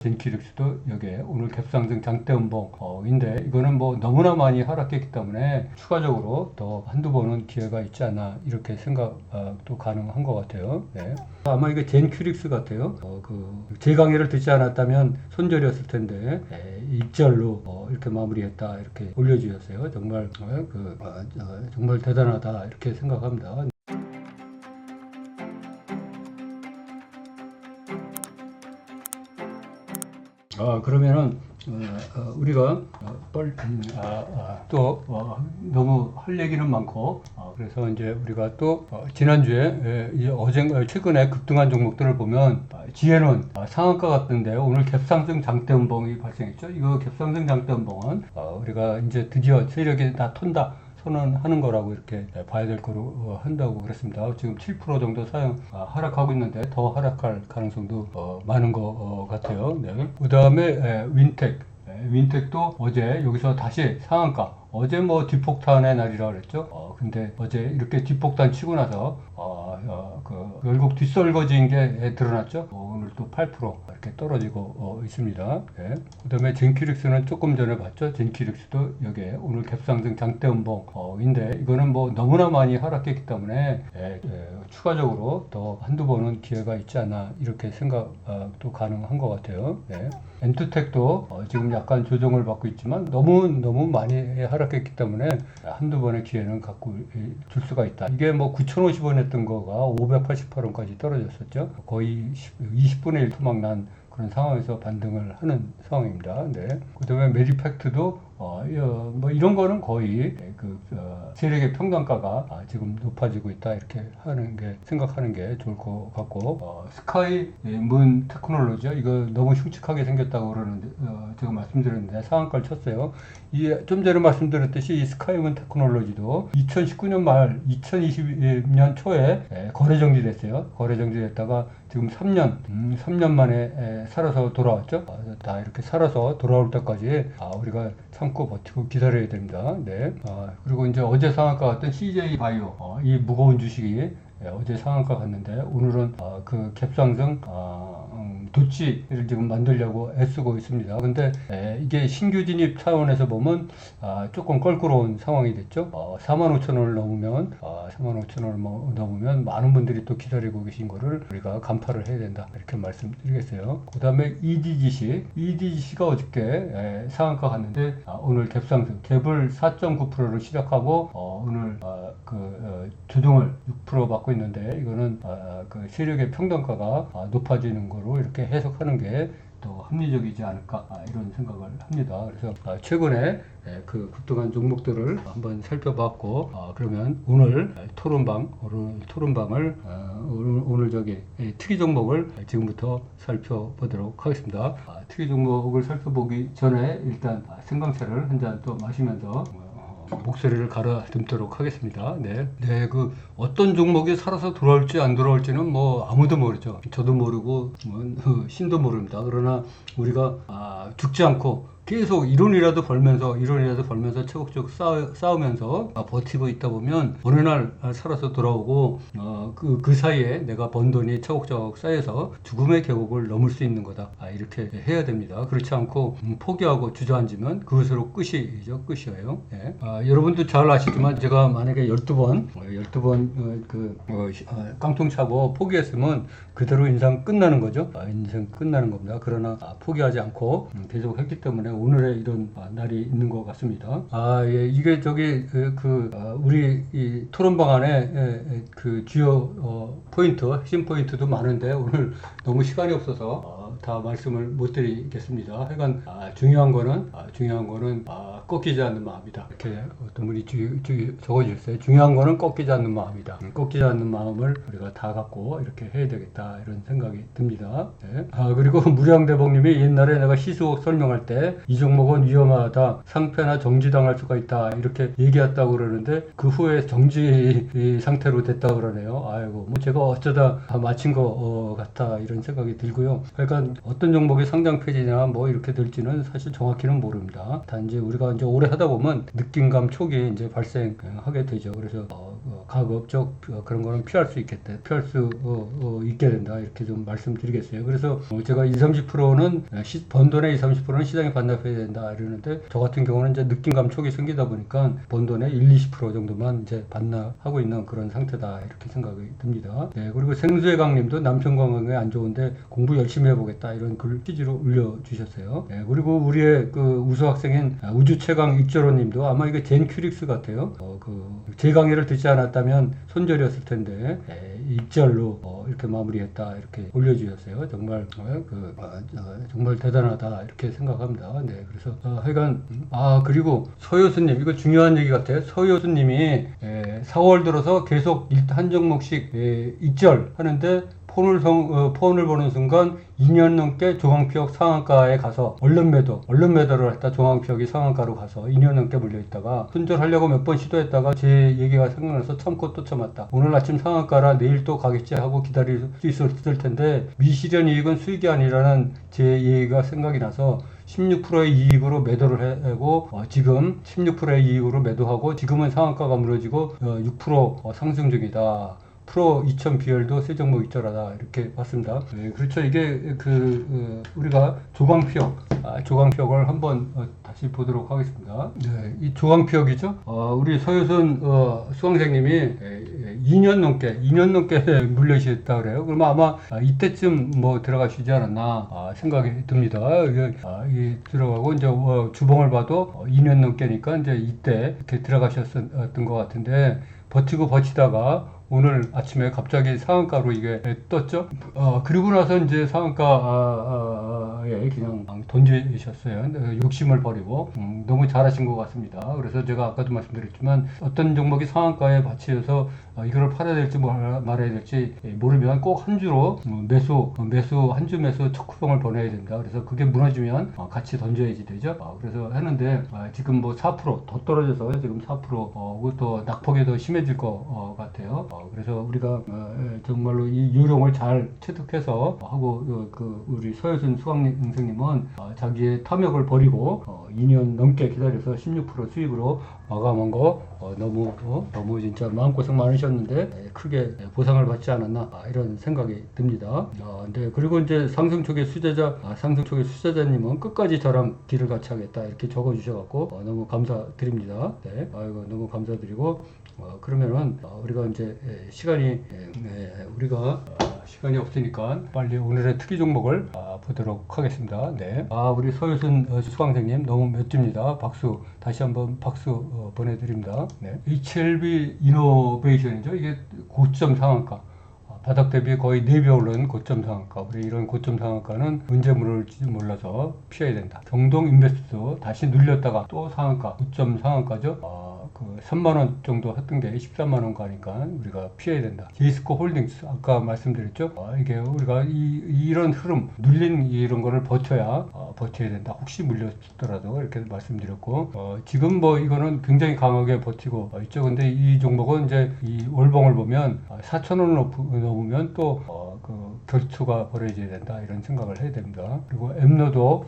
젠키릭스도 여기에 오늘 갭상승 장대 음봉인데 이거는 뭐 너무나 많이 하락했기 때문에 추가적으로 더 한두 번은 기회가 있지 않나 이렇게 생각도 가능한 것 같아요. 네. 아마 이게 젠큐릭스 같아요. 제 강의를 듣지 않았다면 손절이었을 텐데 입절로 이렇게 마무리했다 이렇게 올려주셨어요. 정말 정말 대단하다 이렇게 생각합니다. 그러면은 우리가 또 너무 할 얘기는 많고 그래서 이제 우리가 또 지난주에 최근에 급등한 종목들을 보면 지혜는 상한가 같은데 오늘 갭상승 장대 음봉이 발생했죠. 이거 갭상승 장대 음봉은 우리가 이제 드디어 세력이 다 턴다 선언하는 거라고 이렇게 봐야 될 거로 한다고 그랬습니다. 지금 7% 정도 하락하고 있는데 더 하락할 가능성도 많은 것 같아요. 네. 그 다음에 윈텍도 어제 여기서 다시 상한가 어제 뭐 뒷폭탄의 날이라 그랬죠. 근데 어제 이렇게 뒷폭탄 치고 나서 결국 뒷설거지인 게 드러났죠. 오늘 또 8% 이렇게 떨어지고 있습니다. 네. 그다음에 젠키릭스는 조금 전에 봤죠. 젠키릭스도 여기에 오늘 갭상승 장대 음봉인데 이거는 뭐 너무나 많이 하락했기 때문에 추가적으로 더 한두 번은 기회가 있지 않나 이렇게 생각도 가능한 것 같아요. 네. 엔투텍도 지금 약간 조정을 받고 있지만 너무 많이 하락했기 때문에 한두 번의 기회는 갖고 줄 수가 있다. 이게 뭐 9,050원 했던 거가 588원까지 떨어졌었죠. 거의 20분의 1 토막 난 그런 상황에서 반등을 하는 상황입니다. 네. 그 다음에 메디팩트도 뭐 이런 거는 거의 세력의 평단가가 지금 높아지고 있다 이렇게 생각하는 게 좋을 것 같고 스카이 문 테크놀로지요. 이거 너무 흉측하게 생겼다고 그러는데 제가 말씀드렸는데 상한가를 쳤어요. 좀 전에 말씀드렸듯이 이 스카이 문 테크놀로지도 2019년 말 2020년 초에 거래 정지됐어요. 거래 정지됐다가 지금 3년 만에 살아서 돌아왔죠. 다 이렇게 살아서 돌아올 때까지 우리가 참고 버티고 기다려야 됩니다. 네. 그리고 이제 어제 상한가 같은 CJ 바이오 이 무거운 주식이 어제 상한가 갔는데 오늘은 그 갭상승 도치를 지금 만들려고 애쓰고 있습니다. 근데 이게 신규 진입 차원에서 보면 조금 껄끄러운 상황이 됐죠. 45,000원을 넘으면 45,000원을 넘으면 많은 분들이 또 기다리고 계신 거를 우리가 간파를 해야 된다 이렇게 말씀드리겠어요. 그 다음에 EDGC가 어저께 상한가 갔는데 오늘 갭상승 갭을 4.9%로 시작하고 오늘 조정을 6% 받고 있는데 이거는 그 세력의 평단가가 높아지는 거로 이렇게 해석하는 게 더 합리적이지 않을까 이런 생각을 합니다. 그래서 최근에 그 급등한 종목들을 한번 살펴봤고 그러면 오늘 토론방을 오늘 특이 종목을 지금부터 살펴보도록 하겠습니다. 특이 종목을 살펴보기 전에 일단 생강차를 한 잔 또 마시면서 목소리를 가라듬도록 하겠습니다. 네, 어떤 종목이 살아서 돌아올지 안 돌아올지는 뭐 아무도 모르죠. 저도 모르고 신도 모릅니다. 그러나 우리가 죽지 않고 계속 이론이라도 벌면서 차곡차곡 쌓으면서 버티고 있다 보면 어느 날 살아서 돌아오고 그 사이에 내가 번 돈이 차곡차곡 쌓여서 죽음의 계곡을 넘을 수 있는 거다. 이렇게 해야 됩니다. 그렇지 않고 포기하고 주저앉으면 그것으로 끝이에요. 네. 여러분도 잘 아시지만 제가 만약에 12번 깡통 차고 포기했으면 그대로 인생 끝나는 거죠. 인생 끝나는 겁니다. 그러나 포기하지 않고 계속 했기 때문에 오늘의 이런 날이 있는 것 같습니다. 이게 우리 이 토론방 안에 그 주요 핵심 포인트도 많은데 오늘 너무 시간이 없어서 다 말씀을 못 드리겠습니다. 하여간 중요한 거는 꺾이지 않는 마음이다. 이렇게 어떤 분이 적어주셨어요. 중요한 거는 꺾이지 않는 마음이다. 꺾이지 않는 마음을 우리가 다 갖고 이렇게 해야 되겠다 이런 생각이 듭니다. 네. 그리고 무량대복님이 옛날에 내가 시수옥 설명할 때 이 종목은 위험하다, 상패나 정지당할 수가 있다 이렇게 얘기했다고 그러는데 그 후에 정지 상태로 됐다고 그러네요. 아이고 뭐 제가 어쩌다 마친 거 같다 이런 생각이 들고요. 그러니까 어떤 종목이 상장 폐지나 뭐 이렇게 될지는 사실 정확히는 모릅니다. 단지 우리가 이제 오래 하다 보면 느낌감 촉이 이제 발생하게 되죠. 그래서 가급적 그런 거는 피할 수 있게 된다 이렇게 좀 말씀드리겠어요. 그래서 제가 20-30%는 번 돈의 20-30%는 시장에 반납해야 된다 이러는데 저 같은 경우는 이제 느낌 감촉이 생기다 보니까 번 돈의 1-20% 정도만 이제 반납하고 있는 그런 상태다 이렇게 생각이 듭니다. 네, 그리고 생수의 강님도 남편 건강에 안 좋은데 공부 열심히 해보겠다 이런 글 퀴즈로 올려주셨어요. 네, 그리고 우리의 그 우수 학생인 우주 최강 익절호님도 아마 이게 젠 큐릭스 같아요. 제 강의를 듣지 않았다면 손절이었을 텐데 익절로 이렇게 마무리했다 이렇게 올려주셨어요. 정말 정말 대단하다 이렇게 생각합니다. 네, 그래서 하여간 그리고 서효수님 이거 중요한 얘기 같아요. 서효수님이 4월 들어서 계속 한 종목씩 익절 하는데 폰을 보는 순간 2년 넘게 조광피역 상한가에 가서 얼른 매도를 했다. 조광피역이 상한가로 가서 2년 넘게 물려있다가 손절하려고 몇 번 시도했다가 제 얘기가 생각나서 참고 또 참았다. 오늘 아침 상한가라 내일 또 가겠지 하고 기다릴 수 있었을 텐데 미실현 이익은 수익이 아니라는 제 얘기가 생각이 나서 16%의 이익으로 매도를 하고 지금 16%의 이익으로 매도하고 지금은 상한가가 무너지고 6% 상승 중이다. 프로 2000 비율도 세 종목 익절하다 이렇게 봤습니다. 네, 그렇죠. 이게 우리가 조광피역을 한번 다시 보도록 하겠습니다. 네, 이 조광피역이죠. 우리 서효순 수강생님이 2년 넘게 물려주셨다 그래요. 그러면 아마 이때쯤 뭐 들어가시지 않았나 생각이 듭니다. 이 들어가고 이제 주봉을 봐도 2년 넘게니까 이제 이때 이렇게 들어가셨던 것 같은데 버티다가 오늘 아침에 갑자기 상한가로 이게 떴죠. 그리고 나서 이제 상한가에 그냥 던지셨어요. 욕심을 버리고 너무 잘하신 것 같습니다. 그래서 제가 아까도 말씀드렸지만 어떤 종목이 상한가에 받치여서 이걸 팔아야 될지 말아야 될지 모르면 꼭 한 주로 한 주 매수 첫 쿠폰을 보내야 된다. 그래서 그게 무너지면 같이 던져야지 되죠. 그래서 하는데 지금 뭐 4% 더 떨어져서 지금 4% 그것도 낙폭이 더 심해질 것 같아요. 그래서 우리가 정말로 이 요령을 잘 체득해서 하고 우리 서효순 수강생님은 자기의 탐욕을 버리고 2년 넘게 기다려서 16% 수익으로 마감한 거 너무 진짜 마음고생 많으셨는데 크게 보상을 받지 않았나 이런 생각이 듭니다. 네, 그리고 이제 상승촉의 수제자님은 끝까지 저랑 길을 같이 하겠다 이렇게 적어주셔갖고 너무 감사드립니다. 네, 너무 감사드리고 그러면은 우리가 이제 시간이 없으니까 빨리 오늘의 특이 종목을 보도록 하겠습니다. 네, 우리 서효순 수강생님 너무 멋집니다. 다시 한번 박수 보내드립니다. 네, HLB 이노베이션이죠. 이게 고점 상한가. 바닥 대비 거의 4배 오른 고점 상한가. 우리 이런 고점 상한가는 언제 무너질지 몰라서 피해야 된다. 경동 인베스트 다시 눌렸다가 또 상한가, 고점 상한가죠. 3만원 정도 했던 게 13만원 가니까 우리가 피해야 된다. 제이스코 홀딩스 아까 말씀드렸죠. 이게 우리가 이런 흐름 눌린 이런 거를 버텨야 된다. 혹시 물렸더라도 이렇게 말씀드렸고 지금 뭐 이거는 굉장히 강하게 버티고 있죠. 근데 이 종목은 이제 이 월봉을 보면 4,000원 넘으면 또 결투가 벌어져야 된다 이런 생각을 해야 됩니다. 그리고 엠노도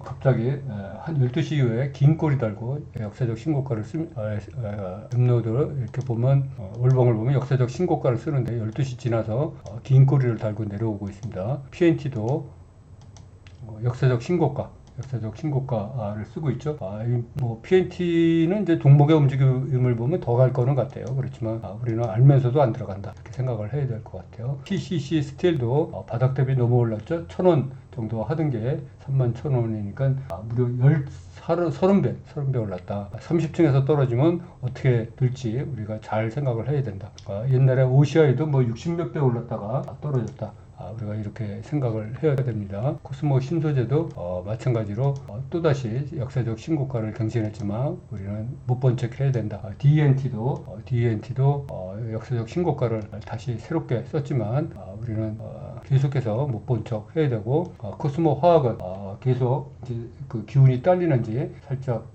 갑자기 한 12시 이후에 긴 꼬리 달고 역사적 신고가를 엠노드를 이렇게 보면 월봉을 보면 역사적 신고가를 쓰는데 12시 지나서 긴 꼬리를 달고 내려오고 있습니다. PNT도 역사적 신고가를 쓰고 있죠. PNT는 이제 종목의 움직임을 보면 더 갈 거는 같아요. 그렇지만 우리는 알면서도 안 들어간다 이렇게 생각을 해야 될 것 같아요. PCC 스틸도 바닥 대비 너무 올랐죠. 1,000원 정도 하던 게 31,000원이니까 무려 30배 올랐다. 30층에서 떨어지면 어떻게 될지 우리가 잘 생각을 해야 된다. 옛날에 OCI도 뭐 60몇 배 올랐다가 떨어졌다. 우리가 이렇게 생각을 해야 됩니다. 코스모 신소재도 마찬가지로 또다시 역사적 신고가를 경신했지만 우리는 못 본 척 해야 된다. DNT도 역사적 신고가를 다시 새롭게 썼지만 우리는 계속해서 못 본 척 해야 되고 코스모 화학은 계속 이제 그 기운이 딸리는지 살짝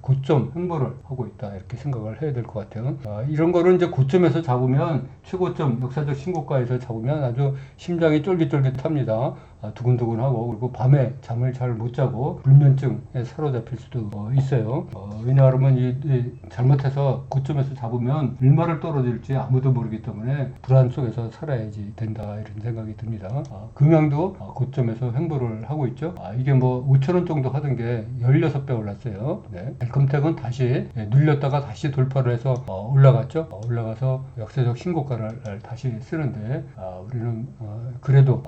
고점 횡보를 하고 있다 이렇게 생각을 해야 될 것 같아요. 이런 거를 이제 고점에서 잡으면 최고점 역사적 신고가에서 잡으면 아주 심장이 쫄깃쫄깃합니다. 두근두근하고, 그리고 밤에 잠을 잘 못 자고 불면증에 사로잡힐 수도 있어요. 왜냐하면 잘못해서 고점에서 잡으면 얼마를 떨어질지 아무도 모르기 때문에 불안 속에서 살아야지 된다, 이런 생각이 듭니다. 금양도 고점에서 횡보를 하고 있죠. 이게 뭐 5,000원 정도 하던 게 16배 올랐어요. 네. 벨컴텍은 다시 눌렸다가 다시 돌파를 해서 올라갔죠. 올라가서 역사적 신고가를 다시 쓰는데 우리는 그래도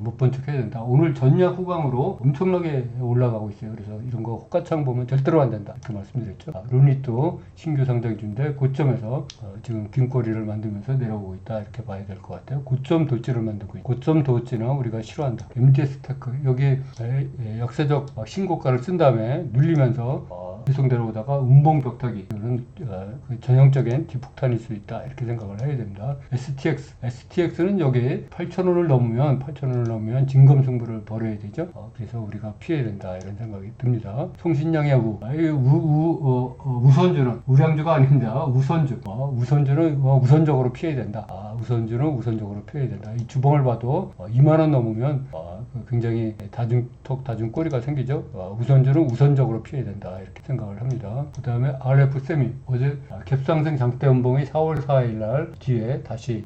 못 본 척 해야 된다. 오늘 전략 후강으로 엄청나게 올라가고 있어요. 그래서 이런 거 호가창 보면 절대로 안 된다, 이렇게 말씀드렸죠. 루닛도 신규 상장 중인데 고점에서 지금 긴꼬리를 만들면서 내려오고 있다, 이렇게 봐야 될 것 같아요. 고점 도지를 만들고 있고, 고점 도지는 우리가 싫어한다. MDS테크 여기 역사적 신고가를 쓴 다음에 눌리면서 계속 내려오다가 운봉 벽타기, 이거는 전형적인 뒷폭탄일 수 있다, 이렇게 생각을 해야 됩니다. STX는 여기 8,000원을 넘으면 진검승부를 벌여야 되죠. 그래서 우리가 피해야 된다, 이런 생각이 듭니다. 송신양해우, 우선주는 우량주가 아닙니다. 우선주는 우선적으로 피해야 된다. 우선주는 우선적으로 피해야 된다. 이 주봉을 봐도 2만원 넘으면 굉장히 다중꼬리가 생기죠. 우선주는 우선적으로 피해야 된다, 이렇게 생각을 합니다. 그 다음에 RF세미, 어제 갭상승 장대 음봉이 4월 4일 날 뒤에 다시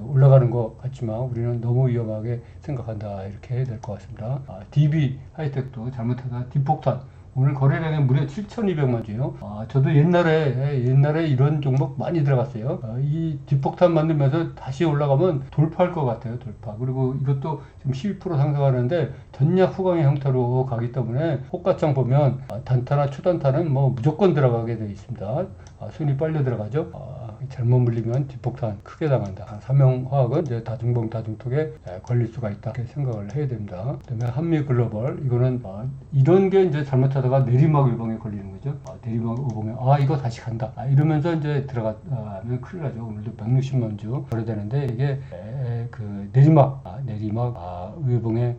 올라가는 것 같지만 우리는 너무 위험하게 생각한다, 이렇게 해야 될 것 같습니다. DB 하이텍도 잘못하다 뒷폭탄, 오늘 거래량이 무려 7,200만 주요. 저도 옛날에 이런 종목 많이 들어갔어요. 이 뒷폭탄 만들면서 다시 올라가면 돌파할 것 같아요. 돌파. 그리고 이것도 지금 12% 상승하는데 전략 후강의 형태로 가기 때문에 호가창 보면 단타나 초단타는 뭐 무조건 들어가게 되어 있습니다. 손이 빨려 들어가죠. 잘못 물리면 뒷폭탄 크게 당한다. 삼성화학은 이제 다중봉 다중톡에 걸릴 수가 있다, 이렇게 생각을 해야 됩니다. 그다음에 한미글로벌, 이거는 이런 게 이제 잘못하다가 내리막 의봉에 걸리는 거죠. 내리막 의봉에 이거 다시 간다, 이러면서 이제 들어가면 큰일 나죠. 오늘도 160만 주 거래되는데 이게 내리막 의봉에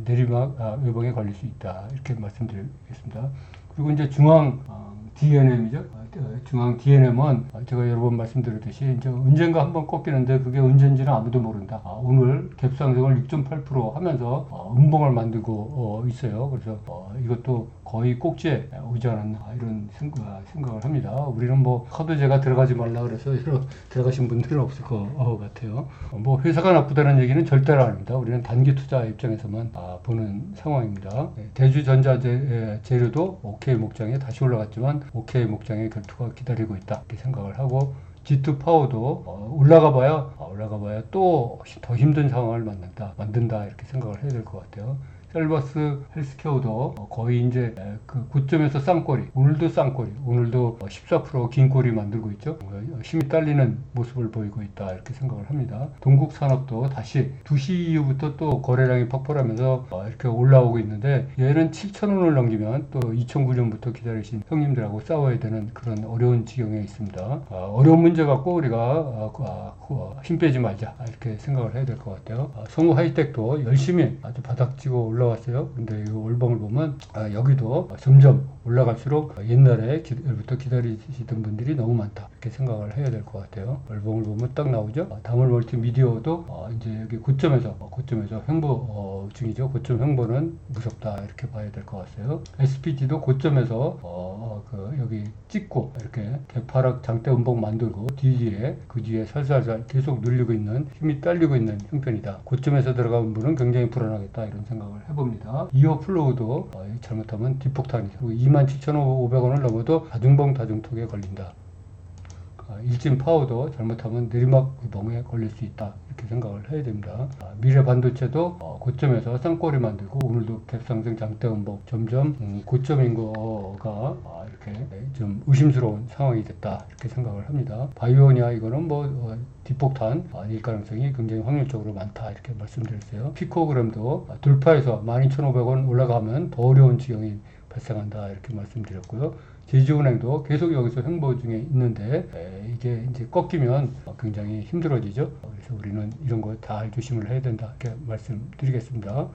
내리막 의봉에 걸릴 수 있다, 이렇게 말씀드리겠습니다. 그리고 이제 중앙 DNM이죠. 중앙 DNM은 제가 여러 번 말씀드렸듯이 이제 언젠가 한번 꺾이는데 그게 언젠지는 아무도 모른다. 오늘 갭상승을 6.8% 하면서 음봉을 만들고 있어요. 그래서 이것도 거의 꼭지에 오지 않았나, 이런 생각을 합니다. 우리는 뭐 하도 제가 들어가지 말라 그래서 들어가신 분들은 없을 것 같아요. 뭐 회사가 나쁘다는 얘기는 절대로 아닙니다. 우리는 단기 투자 입장에서만 보는 상황입니다. 대주전자재료도 OK 목장에 다시 올라갔지만 OK 목장의 결투가 기다리고 있다, 이렇게 생각을 하고, G2 파워도 올라가 봐야 또 더 힘든 상황을 만든다, 이렇게 생각을 해야 될 것 같아요. 셀버스 헬스케어도 거의 이제 그 고점에서 쌍꼬리, 오늘도 쌍꼬리, 오늘도 14% 긴 꼬리 만들고 있죠. 힘이 딸리는 모습을 보이고 있다, 이렇게 생각을 합니다. 동국산업도 다시 2시 이후부터 또 거래량이 폭발하면서 이렇게 올라오고 있는데, 얘는 7,000원을 넘기면 또 2009년부터 기다리신 형님들하고 싸워야 되는 그런 어려운 지경에 있습니다. 어려운 문제 갖고 우리가 힘 빼지 말자, 이렇게 생각을 해야 될 것 같아요. 성우 하이텍도 열심히 아주 바닥지고 올라왔어요. 근데 이 월봉을 보면 여기도 점점 올라갈수록 옛날부터 기다리시던 분들이 너무 많다, 이렇게 생각을 해야 될 것 같아요. 월봉을 보면 딱 나오죠. 다물 멀티미디어도 이제 여기 고점에서 횡보 중이죠. 고점 횡보는 무섭다, 이렇게 봐야 될 것 같아요. SPG도 고점에서 여기 찍고 이렇게 개파락 장대 음봉 만들고 그 뒤에 살살살 계속 눌리고 있는, 힘이 딸리고 있는 형편이다. 고점에서 들어간 분은 굉장히 불안하겠다, 이런 생각을 해봅니다. 이어 플로우도 잘못하면 뒷폭탄이죠. 27,500원을 넘어도 다중봉 다중톡에 걸린다. 일진 파워도 잘못하면 내리막 의봉에 걸릴 수 있다, 이렇게 생각을 해야 됩니다. 미래 반도체도 고점에서 쌍꼬리 만들고 오늘도 갭상승 장대 음봉, 점점 고점인 거가 이렇게 좀 의심스러운 상황이 됐다, 이렇게 생각을 합니다. 바이오니아, 이거는 뭐 뒷폭탄 일 가능성이 굉장히 확률적으로 많다, 이렇게 말씀드렸어요. 피코그램도 돌파해서 12,500원 올라가면 더 어려운 지경이 발생한다, 이렇게 말씀드렸고요. 제주은행도 계속 여기서 횡보 중에 있는데 이게 이제 꺾이면 굉장히 힘들어지죠. 그래서 우리는 이런 거 다 조심을 해야 된다, 이렇게 말씀드리겠습니다.